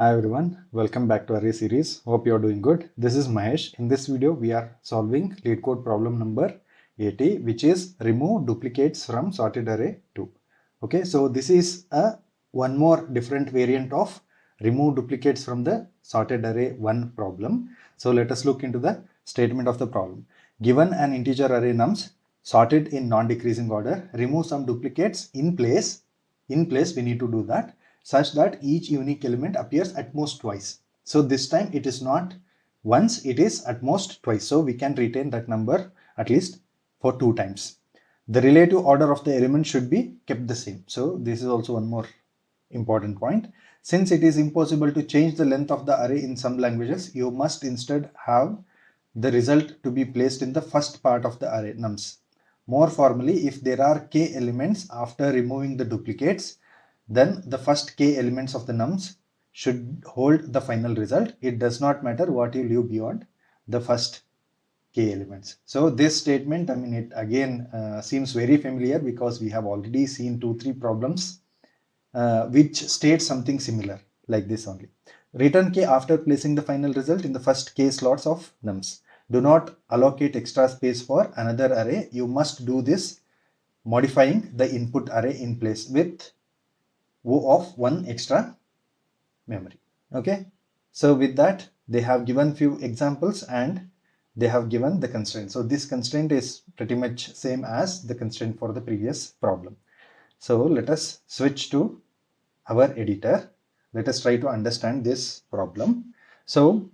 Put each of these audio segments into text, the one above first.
Hi everyone, welcome back to Array series. Hope you are doing good. This is Mahesh. In this video, we are solving LeetCode problem number 80, which is remove duplicates from sorted array 2. Okay, so this is one more different variant of remove duplicates from the sorted array 1 problem. So let us look into the statement of the problem. Given an integer array nums sorted in non-decreasing order, remove some duplicates in place. We need to do that such that each unique element appears at most twice. So this time it is not once, it is at most twice. So we can retain that number at least for 2 times. The relative order of the element should be kept the same. So this is also one more important point. Since it is impossible to change the length of the array in some languages, you must instead have the result to be placed in the first part of the array nums. More formally, if there are k elements after removing the duplicates, then the first k elements of the nums should hold the final result. It does not matter what you leave beyond the first k elements. So this statement, it again seems very familiar because we have already seen 2-3 problems which state something similar like this only. Return k after placing the final result in the first k slots of nums. Do not allocate extra space for another array. You must do this modifying the input array in place with of 1 extra memory. Okay, so with that they have given few examples and they have given the constraint. So this constraint is pretty much same as the constraint for the previous problem. So let us switch to our editor. Let us try to understand this problem. So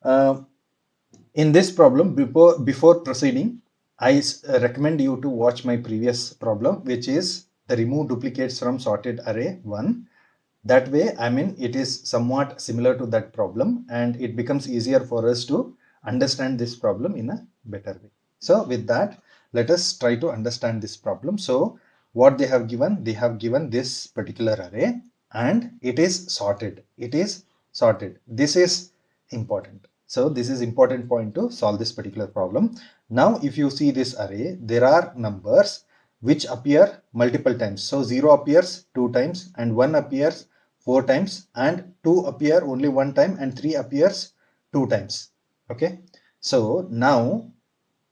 in this problem, before proceeding, I recommend you to watch my previous problem, which is the remove duplicates from sorted array 1. That way, it is somewhat similar to that problem and it becomes easier for us to understand this problem in a better way. So with that, let us try to understand this problem. So what they have given this particular array and it is sorted. This is important. So this is important point to solve this particular problem. Now, if you see this array, there are numbers which appear multiple times. So 0 appears 2 times and 1 appears 4 times and 2 appear only 1 time and 3 appears 2 times. Okay. So now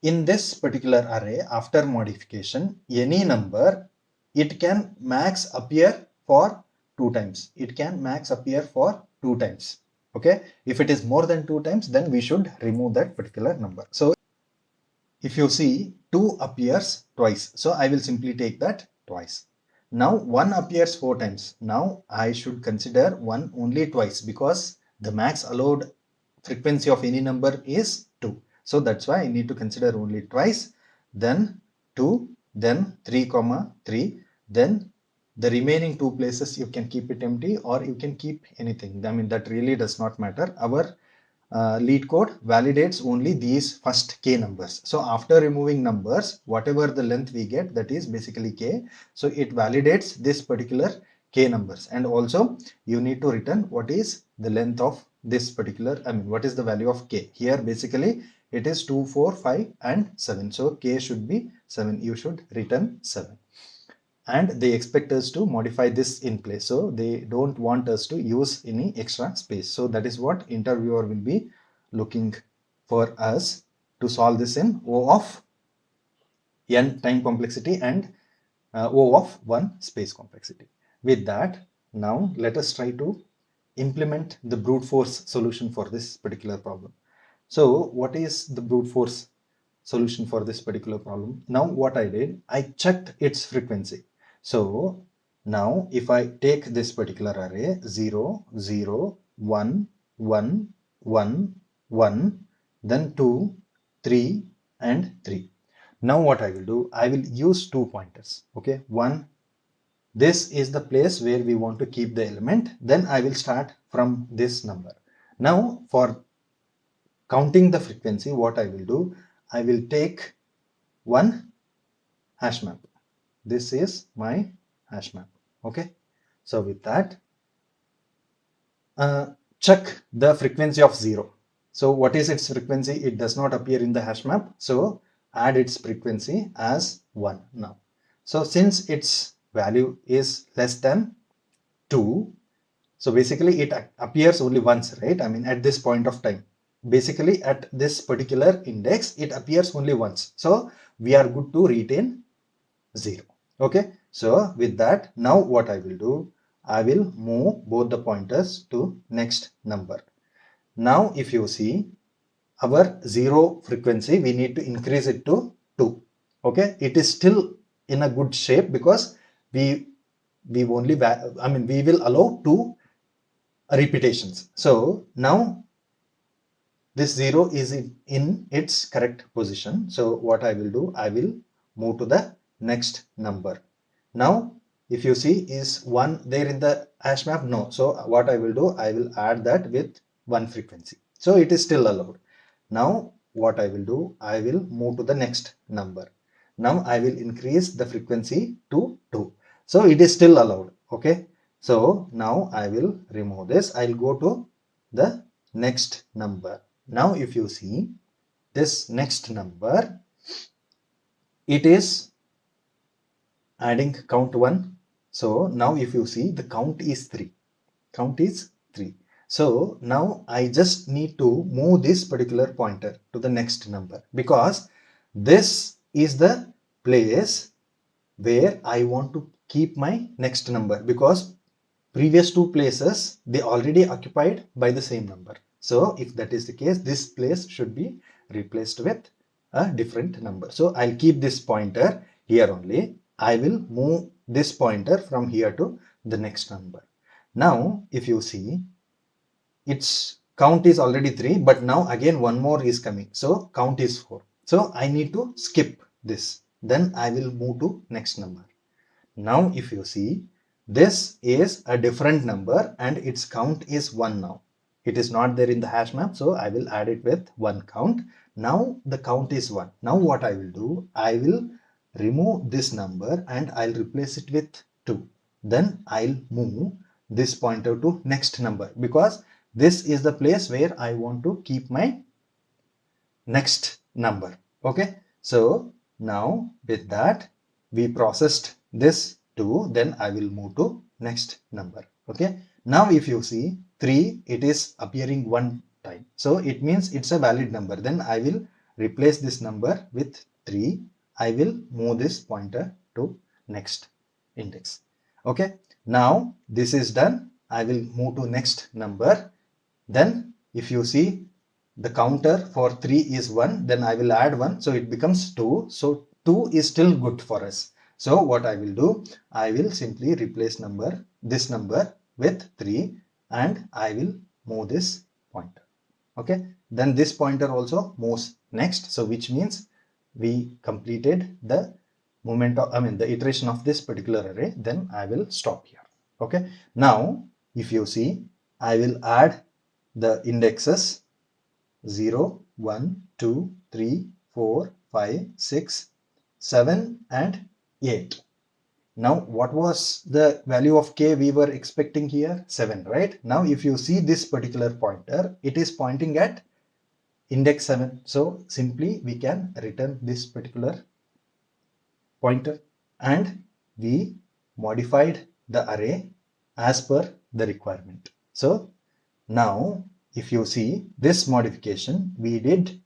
in this particular array, after modification, any number, it can max appear for 2 times. Okay. If it is more than 2 times, then we should remove that particular number. So if you see 2 appears twice, so I will simply take that twice. Now 1 appears 4 times. Now I should consider 1 only twice because the max allowed frequency of any number is 2. So that's why I need to consider only twice, then 2, then 3, 3, then the remaining 2 places you can keep it empty or you can keep anything. That really does not matter. Our LeetCode validates only these first k numbers. So after removing numbers, whatever the length we get, that is basically k. So it validates this particular k numbers. And also you need to return what is the length of this particular, what is the value of k. Here basically it is 2, 4, 5 and 7. So k should be 7. You should return 7. And they expect us to modify this in place. So they don't want us to use any extra space. So that is what interviewer will be looking for us to solve this in O of n time complexity and O of 1 space complexity. With that, now let us try to implement the brute force solution for this particular problem. So what is the brute force solution for this particular problem? Now what I did, I checked its frequency. So now if I take this particular array 0, 0, 1, 1, 1, 1, then 2, 3 and 3. Now what I will do, I will use 2 pointers. Okay, one, this is the place where we want to keep the element. Then I will start from this number. Now for counting the frequency, what I will do, I will take one hash map. This is my hash map. Okay. So with that, check the frequency of 0. So what is its frequency? It does not appear in the hash map. So add its frequency as 1 now. So since its value is less than 2, So basically it appears only once, right? I mean, at this point of time, basically at this particular index, it appears only once. So we are good to retain 0. Okay. So with that, now what I will do, I will move both the pointers to next number. Now, if you see our 0 frequency, we need to increase it to 2. Okay. It is still in a good shape because we only, I mean, we will allow 2 repetitions. So now this 0 is in its correct position. So what I will do, I will move to the next number. Now, if you see, is 1 there in the hash map? No. So what I will do, I will add that with 1 frequency. So it is still allowed. Now what I will do, I will move to the next number. Now I will increase the frequency to 2. So it is still allowed. Okay. So now I will remove this. I'll go to the next number. Now if you see this next number, it is adding count 1. So now if you see, the count is 3. Count is 3. So now I just need to move this particular pointer to the next number, because this is the place where I want to keep my next number, because previous 2 places, they already occupied by the same number. So if that is the case, this place should be replaced with a different number. So I'll keep this pointer here only. I will move this pointer from here to the next number. Now, if you see, its count is already 3, but now again one more is coming. So count is 4. So I need to skip this. Then I will move to next number. Now if you see, this is a different number and its count is 1 now. It is not there in the hash map, so I will add it with 1 count. Now the count is 1. Now what I will do, I will remove this number and I'll replace it with 2. Then I'll move this pointer to next number, because this is the place where I want to keep my next number. Okay. So now with that, we processed this 2, then I will move to next number. Okay. Now if you see 3, it is appearing 1 time. So it means it's a valid number. Then I will replace this number with 3. I will move this pointer to next index. Okay. Now this is done. I will move to next number. Then if you see, the counter for 3 is 1, then I will add 1, so it becomes 2. So 2 is still good for us. So what I will do, I will simply replace this number with 3 and I will move this pointer. Okay. Then this pointer also moves next. So which means we completed the movement of, the iteration of this particular array. Then I will stop here. Okay. Now if you see, I will add the indexes 0, 1, 2, 3, 4, 5, 6, 7 and 8. Now what was the value of k we were expecting here? 7, right? Now if you see this particular pointer, it is pointing at index 7. So simply we can return this particular pointer and we modified the array as per the requirement. So now if you see, this modification we did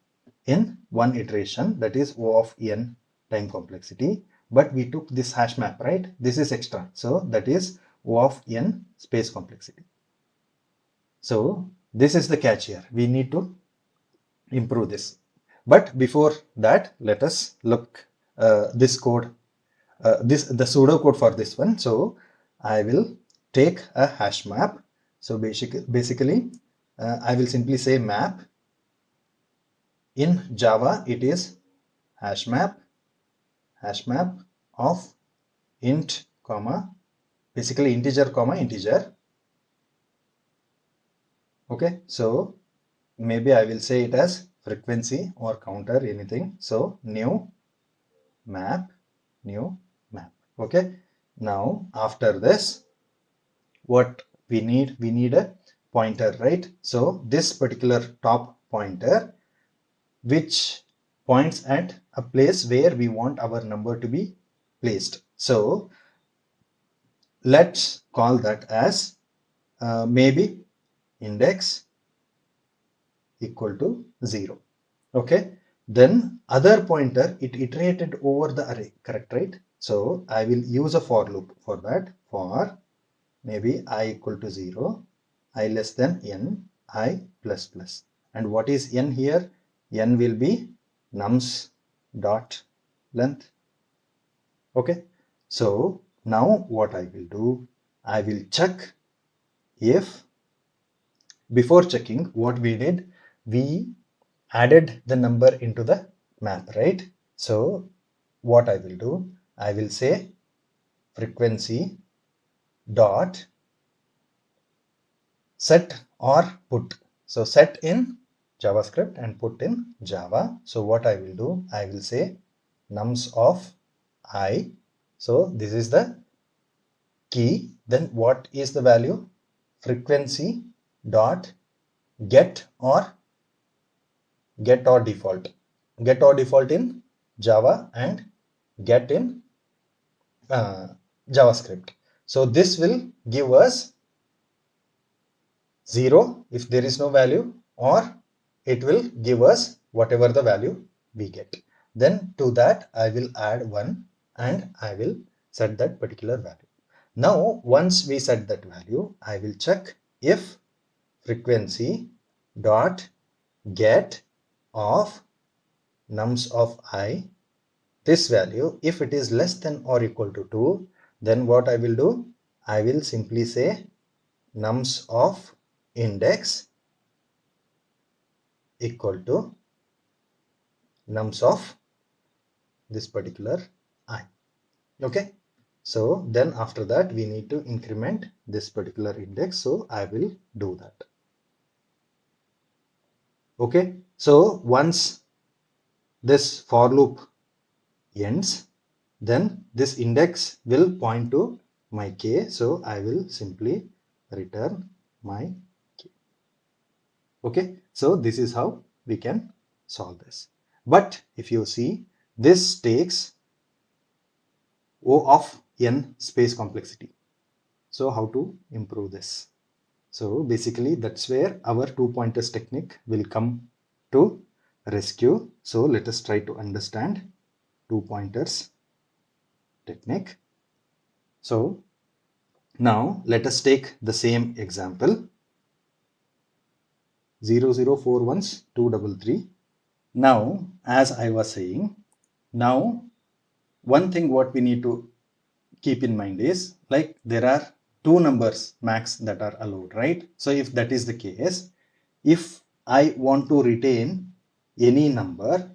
in one iteration, that is O of n time complexity, but we took this hash map, right? This is extra. So that is O of n space complexity. So this is the catch here. We need to improve this. But before that, let us look this code, the pseudo code for this one. So I will take a hash map. So basically I will simply say map. In Java, it is hash map of int, comma, basically integer, comma, integer. Okay, so maybe I will say it as frequency or counter, anything. So new map. Okay, now after this, what we need a pointer, right? So this particular top pointer, which points at a place where we want our number to be placed. So let's call that as maybe index equal to 0. Okay, then other pointer, it iterated over the array, correct, right? So I will use a for loop for that. For maybe I equal to 0, I less than n, I plus plus. And what is n here? N will be nums dot length. Okay, so now what I will do, I will check if, before checking, what we did, we added the number into the map, right? So what I will do, I will say frequency dot set or put. So set in JavaScript and put in Java. So what I will do, I will say nums of I. So this is the key. Then what is the value? Frequency dot get or default. Get or default in Java and get in JavaScript. So this will give us 0 if there is no value, or it will give us whatever the value we get. Then to that I will add 1 and I will set that particular value. Now once we set that value, I will check if frequency dot get of nums of I, this value, if it is less than or equal to 2, then what I will do, I will simply say nums of index equal to nums of this particular I. Okay, so then after that we need to increment this particular index, so I will do that. Okay, so once this for loop ends, then this index will point to my k, so I will simply return my k. Okay, so this is how we can solve this. But if you see, this takes O of n space complexity. So how to improve this? So basically that's where our two pointers technique will come to rescue. So let us try to understand two pointers technique. So now let us take the same example, 0041's 233. Now as I was saying, now one thing what we need to keep in mind is, like, there are two numbers max that are allowed, right? So if that is the case, if I want to retain any number,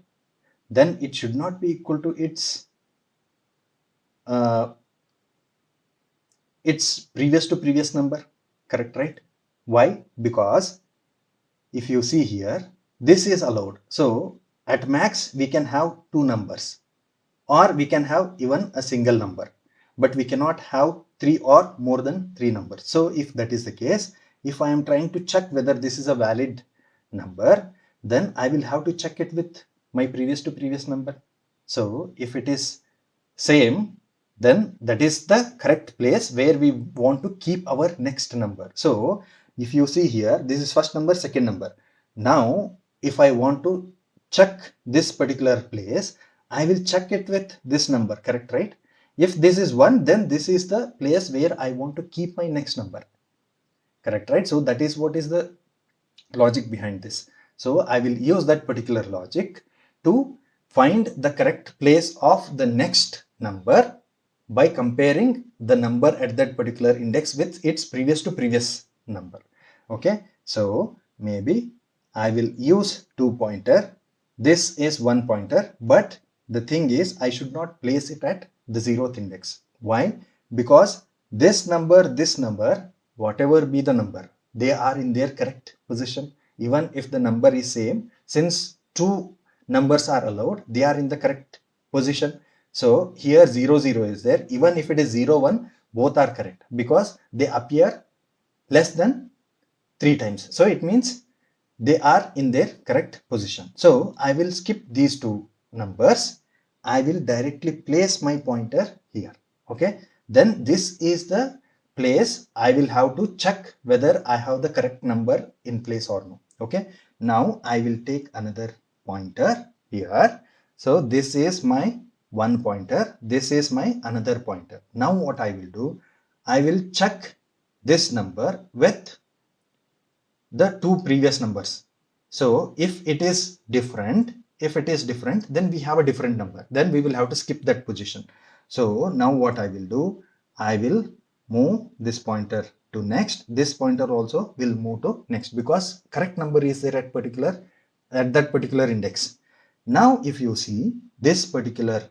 then it should not be equal to its previous number, correct, right? Why? Because if you see here, this is allowed. So at max we can have two numbers, or we can have even a single number, but we cannot have three or more than three numbers. So if that is the case, if I am trying to check whether this is a valid number, then I will have to check it with my previous number. So if it is same, then that is the correct place where we want to keep our next number. So if you see here, this is first number, second number. Now if I want to check this particular place, I will check it with this number, correct, right? If this is 1, then this is the place where I want to keep my next number, correct, right? So that is what is the logic behind this. So I will use that particular logic to find the correct place of the next number by comparing the number at that particular index with its previous number. Okay, so maybe I will use two pointer. This is one pointer, but the thing is I should not place it at the 0th index. Why? Because this number, whatever be the number, they are in their correct position. Even if the number is same, since two numbers are allowed, they are in the correct position. So here 0, 0 is there. Even if it is 0, 1, both are correct because they appear less than 3 times. So it means they are in their correct position. So I will skip these two numbers. I will directly place my pointer here. Okay. Then this is the place, I will have to check whether I have the correct number in place or no. Okay. Now I will take another pointer here. So this is my one pointer. This is my another pointer. Now what I will do, I will check this number with the two previous numbers. So if it is different, then we have a different number. Then we will have to skip that position. So now what I will do, I will move this pointer to next. This pointer also will move to next because correct number is there at that particular index. Now if you see this particular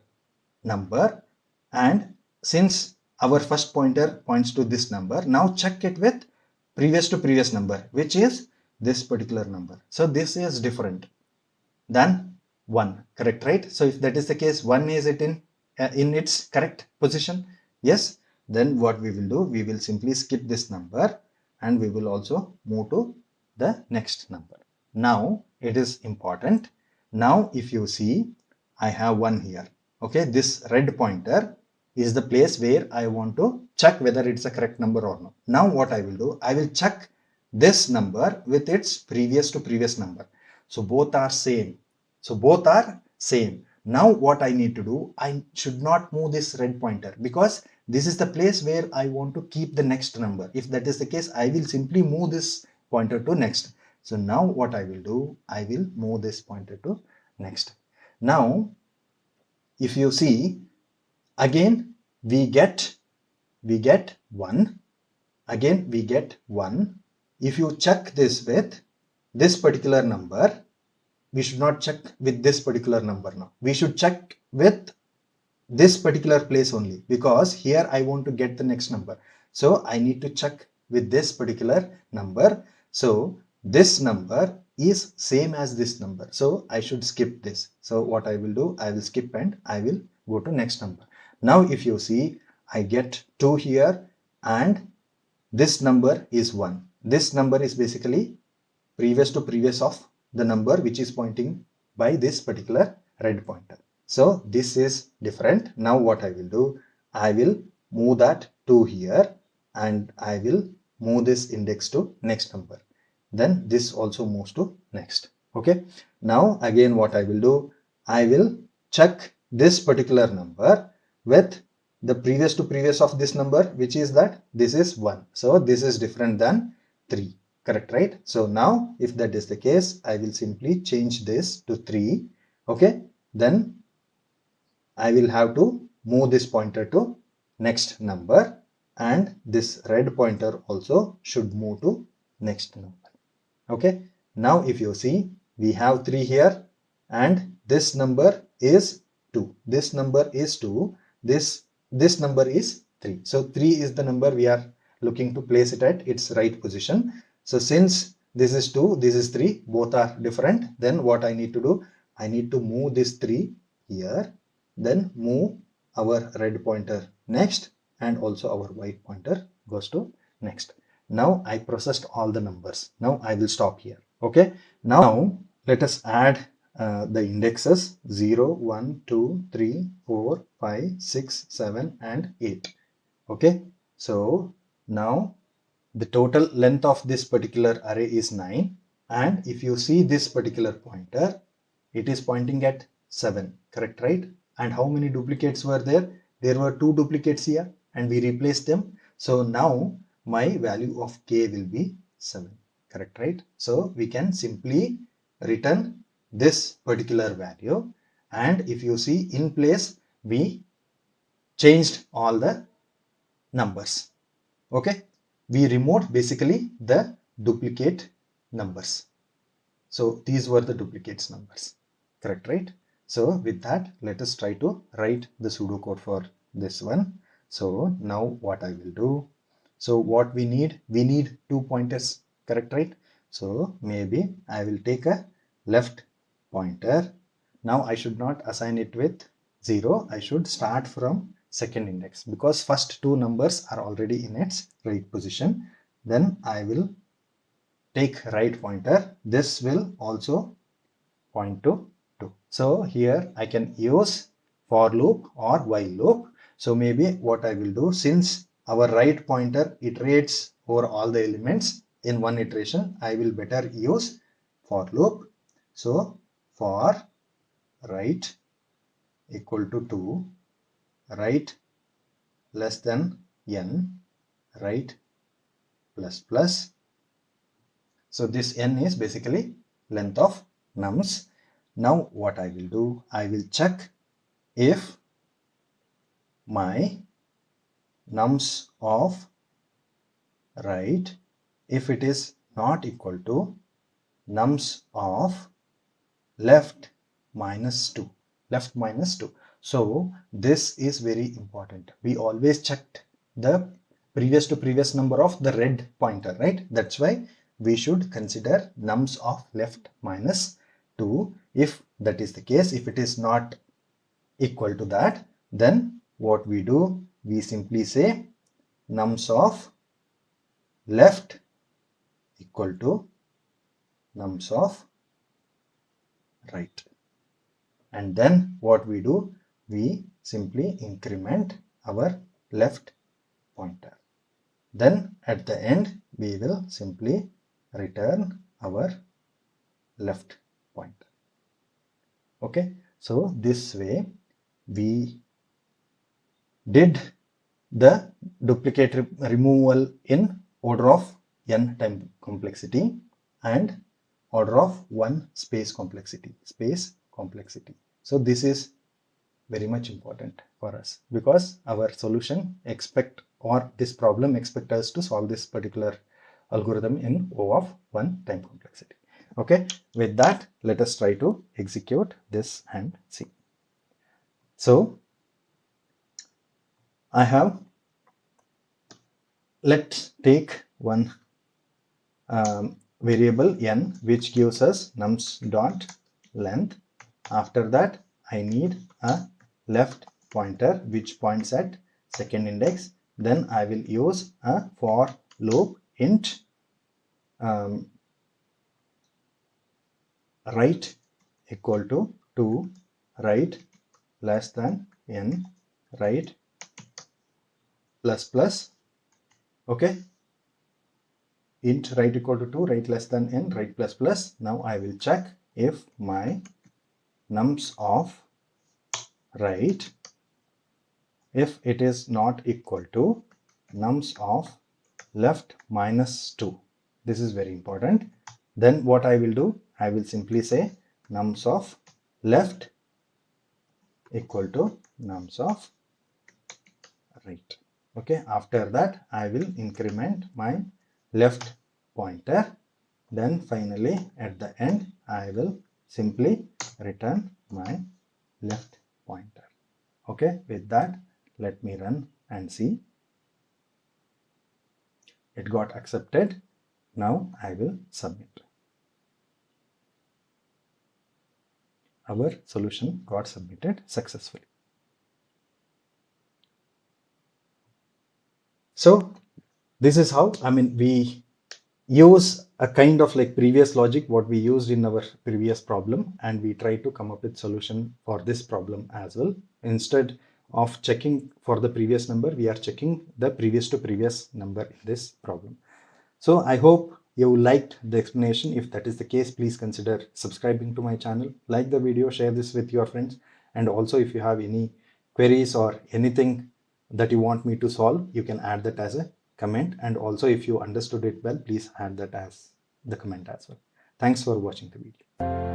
number, and since our first pointer points to this number, now check it with previous to previous number, which is this particular number. So this is different than 1, correct, right? So if that is the case, 1 is it in its correct position? Yes. Then what we will do, we will simply skip this number and we will also move to the next number. Now it is important. Now if you see, I have 1 here. Okay, this red pointer is the place where I want to check whether it's a correct number or not. Now what I will do, I will check this number with its previous to previous number. So both are same. Now what I need to do, I should not move this red pointer because this is the place where I want to keep the next number. If that is the case, I will simply move this pointer to next. So now what I will do, I will move this pointer to next. Now if you see, again we get 1. Again we get 1. If you check this with this particular number, we should not check with this particular number now. We should check with this particular place only because here I want to get the next number. So I need to check with this particular number. So this number is same as this number. So I should skip this. So what I will do, I will skip and I will go to next number. Now if you see, I get 2 here and this number is 1. This number is basically previous to previous of the number which is pointing by this particular red pointer. So this is different. Now what I will do, I will move that 2 here and I will move this index to next number. Then this also moves to next. Okay. Now again what I will do, I will check this particular number with the previous to previous of this number, which is that this is 1. So this is different than 3. Correct, right? So now if that is the case, I will simply change this to 3. Okay. Then I will have to move this pointer to next number and this red pointer also should move to next number. Okay. Now if you see, we have 3 here and this number is 2. This number is 2. This number is 3. So 3 is the number we are looking to place it at its right position. So since this is 2, this is 3, both are different, then what I need to do, I need to move this 3 here, then move our red pointer next and also our white pointer goes to next. Now I processed all the numbers. Now I will stop here. Okay. Now let us add the indexes 0, 1, 2, 3, 4, 5, 6, 7 and 8. Okay. So now the total length of this particular array is 9. And if you see this particular pointer, it is pointing at 7. Correct, right? And how many duplicates were there? There were 2 duplicates here and we replaced them. So now my value of k will be 7. Correct, right? So we can simply return this particular value. And if you see in place, we changed all the numbers. Okay. We removed basically the duplicate numbers. So these were the duplicates numbers. Correct, right? So with that, let us try to write the pseudocode for this one. So now what I will do, so what we need 2 pointers. Correct, right? So maybe I will take a left pointer. Now I should not assign it with 0. I should start from second index because first 2 numbers are already in its right position. Then I will take right pointer. This will also point to 2. So here I can use for loop or while loop. So maybe what I will do, since our right pointer iterates over all the elements in one iteration, I will better use for loop. So for right equal to 2, right less than n, right plus plus. So this n is basically length of nums. Now what I will do, I will check if my nums of right, if it is not equal to nums of left minus 2, left minus 2. So this is very important. We always checked the previous to previous number of the red pointer, right? That's why we should consider nums of left minus 2. If that is the case, if it is not equal to that, then what we do, we simply say nums of left equal to nums of right. And then what we do, we simply increment our left pointer. Then at the end, we will simply return our left pointer. Okay, so this way we did the duplicate removal in order of n time complexity and order of 1 space complexity. So this is very much important for us because our solution expect, or this problem expect us to solve this particular algorithm in O of 1 time complexity. Okay, with that, let us try to execute this and see. So I have, let's take one variable n which gives us nums dot length. After that, I need a left pointer which points at second index. Then I will use a for loop int right equal to 2, right less than n, right plus plus. Okay, int right equal to 2, right less than n, right plus plus. Now I will check if my nums of right, if it is not equal to nums of left minus 2. This is very important. Then what I will do, I will simply say nums of left equal to nums of right. Okay, after that I will increment my left pointer. Then finally at the end I will simply return my left pointer. Okay, with that, let me run and see. It got accepted. Now I will submit. Our solution got submitted successfully. So this is how, we use a kind of like previous logic what we used in our previous problem, and we try to come up with solution for this problem as well. Instead of checking for the previous number, we are checking the previous to previous number in this problem. So I hope you liked the explanation. If that is the case, please consider subscribing to my channel, like the video, share this with your friends, and also if you have any queries or anything that you want me to solve, you can add that as a comment. And also if you understood it well, please add that as the comment as well. Thanks for watching the video.